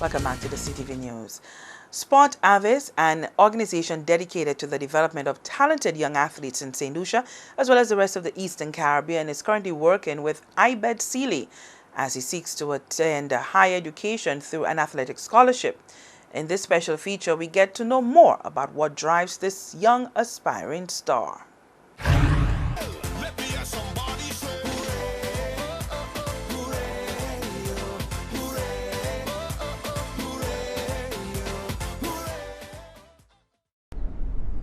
Welcome back to the CTV News. Sport Avis, an organization dedicated to the development of talented young athletes in St. Lucia, as well as the rest of the Eastern Caribbean, is currently working with Ibed Seeley as he seeks to attend higher education through an athletic scholarship. In this special feature, we get to know more about what drives this young aspiring star.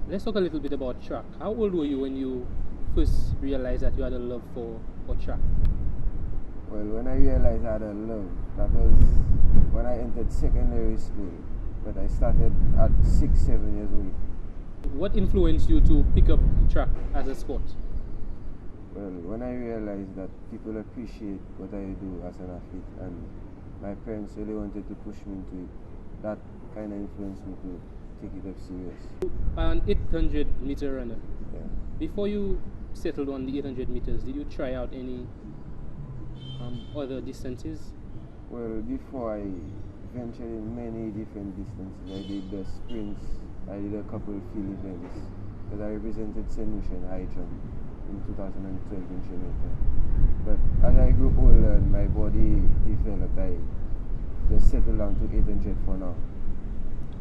Let's talk a little bit about track. How old were you when you first realized that you had a love for track? Well, when I realized I had a love, that was when I entered secondary school. But I started at 6-7 years old. What influenced you to pick up track as a sport? Well, when I realized that people appreciate what I do as an athlete, and my parents really wanted to push me into it, that kind of influenced me to take it up serious. An 800-meter runner. Yeah. Before you settled on the 800 meters, did you try out any other distances? Well, before I ventured in many different distances. I did the sprints, I did a couple of field events, because I represented St. Lucia in high jump in 2012 in Jamaica. But as I grew older and my body developed, I just settled down to 800 for now.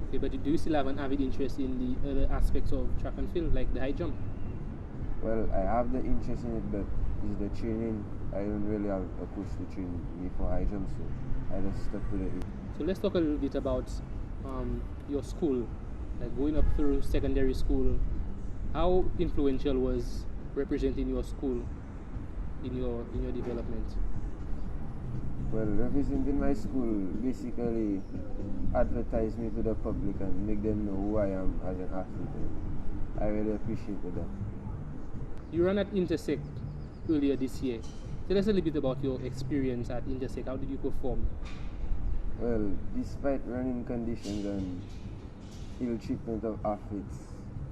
Okay, but do you still have an avid interest in the other aspects of track and field, like the high jump? Well, I have the interest in it, but it's the training. I don't really have a push to train me for high jump, so I just stuck with it. So let's talk a little bit about your school, like going up through secondary school. How influential was representing your school in your development? Well, representing my school basically advertised me to the public and make them know who I am as an athlete. I really appreciated that. You ran at Intersect earlier this year. Tell us a little bit about your experience at Intersect. How did you perform? Well, despite running conditions and ill treatment of athletes,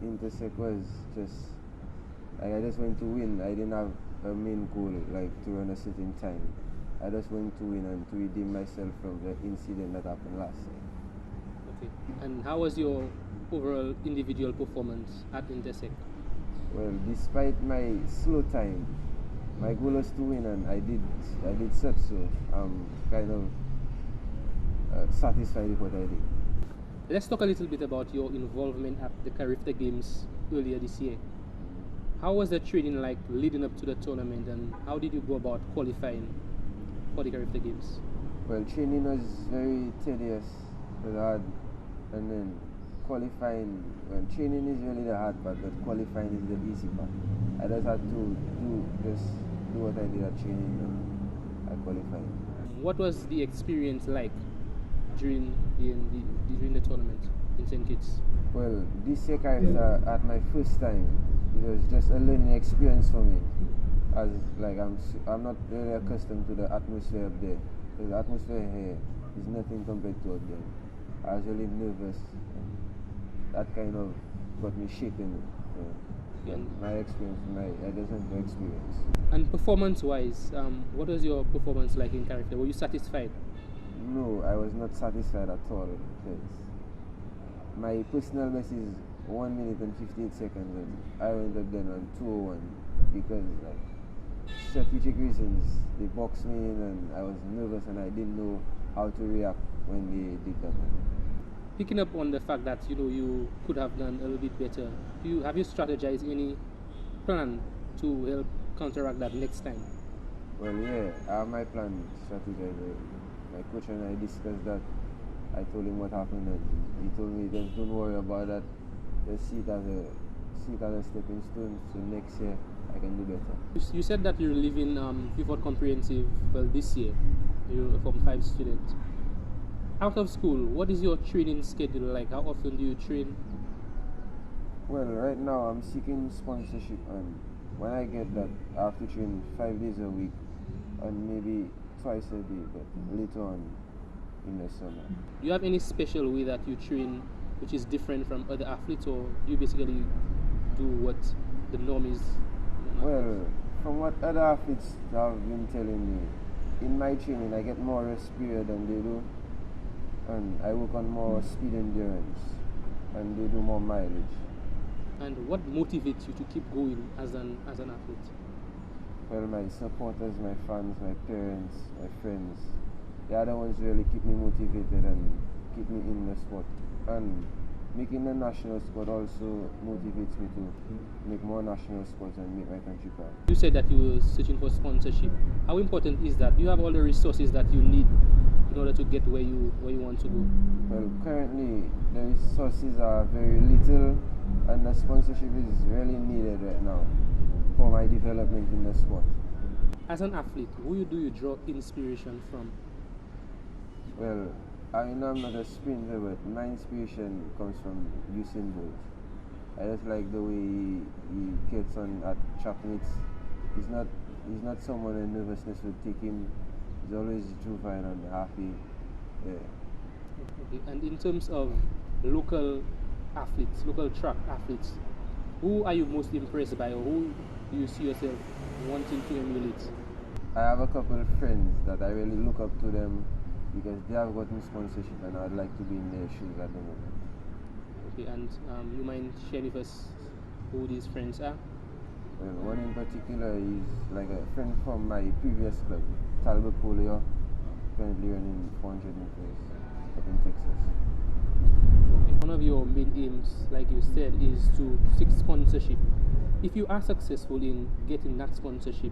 Intersect was just, I just went to win. I didn't have a main goal, like to run a certain time. I just went to win and to redeem myself from the incident that happened last year. Okay. And how was your overall individual performance at Intersect? Well, despite my slow time, my goal was to win, and I did such, so I'm kind of satisfied with what I did. Let's talk a little bit about your involvement at the Carifta Games earlier this year. How was the training like leading up to the tournament, and how did you go about qualifying for the Carifta Games? Well, training was very tedious, was hard, and then qualifying, well, training is really the hard part, but qualifying is the easy part. I just had to do what I did at training and I qualified. What was the experience like during the tournament in St. Kitts? Well, this year Carifta, at my first time, it was just a learning experience for me. As like I'm not really accustomed to the atmosphere up there. The atmosphere here is nothing compared to up there. I was really nervous. That kind of got me shaken. My experience, I just had no experience. And performance-wise, what was your performance like in Carifta? Were you satisfied? No, I was not satisfied at all, because my personal best is 1 minute and 58 seconds, and I went up then on 2:01 because, like, strategic reasons, they boxed me in and I was nervous and I didn't know how to react when they did that. Picking up on the fact that you could have done a little bit better, have you strategized any plan to help counteract that next time? Well, yeah, I have my plan strategized. My coach and I discussed that. I told him what happened, and he told me, just don't worry about that. Just see it as a stepping stone, so next year I can do better. You said that you're leaving Pivot Comprehensive this year. You're a Form 5 student. Out of school, what is your training schedule like? How often do you train? Well, right now I'm seeking sponsorship, and when I get that, I have to train 5 days a week and maybe twice a day, but later on in the summer. Do you have any special way that you train which is different from other athletes, or do you basically do what the norm is? Well, from what other athletes have been telling me, in my training I get more rest period than they do, and I work on more speed endurance, and they do more mileage. And what motivates you to keep going as an athlete? Well, my supporters, my fans, my parents, my friends, they are the ones who really keep me motivated and keep me in the sport. And making the national sport also motivates me to make more national sports and make my country proud. You said that you were searching for sponsorship. How important is that? Do you have all the resources that you need in order to get where you want to go? Well, currently the resources are very little, and the sponsorship is really needed right now for my development in the sport. As an athlete, who do you draw inspiration from? Well, I know I'm not a sprinter, but my inspiration comes from Usain Bolt. I just like the way he gets on at track meets. He's not someone that nervousness would take him. He's always juvenile and happy. Yeah. Okay. And in terms of local athletes, local track athletes, who are you most impressed by, or who do you see yourself wanting to emulate? I have a couple of friends that I really look up to them because they have gotten sponsorship, and I'd like to be in their shoes at the moment. Okay, and you mind sharing with us who these friends are? Well, one in particular is like a friend from my previous club, Talbot Polio, currently running 400 meters up in Texas. Okay. One of your main aims, like you said, is to seek sponsorship. If you are successful in getting that sponsorship,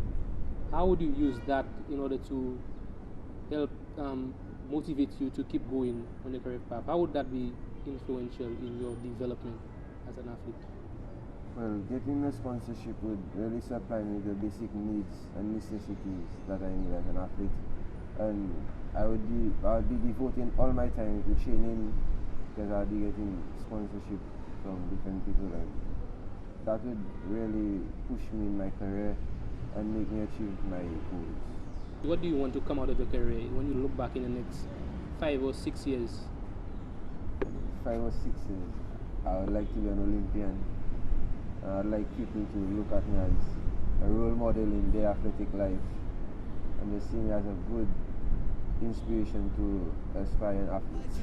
how would you use that in order to help motivate you to keep going on the career path? How would that be influential in your development as an athlete? Well, getting a sponsorship would really supply me the basic needs and necessities that I need as an athlete, and I would be devoting all my time to training because I'll be getting sponsorship from different people, and that would really push me in my career and make me achieve my goals. What do you want to come out of your career when you look back in the next 5 or 6 years? 5 or 6 years, I would like to be an Olympian. I'd like people to look at me as a role model in their athletic life, and they see me as a good inspiration to aspiring athletes.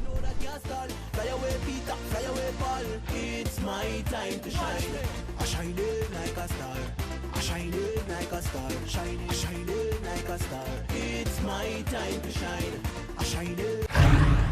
Fly away, Peter, fly away, Paul. It's my time to shine. I shine it like a star. I shine it like a star. Shine it like a star. It's my time to shine. I shine it.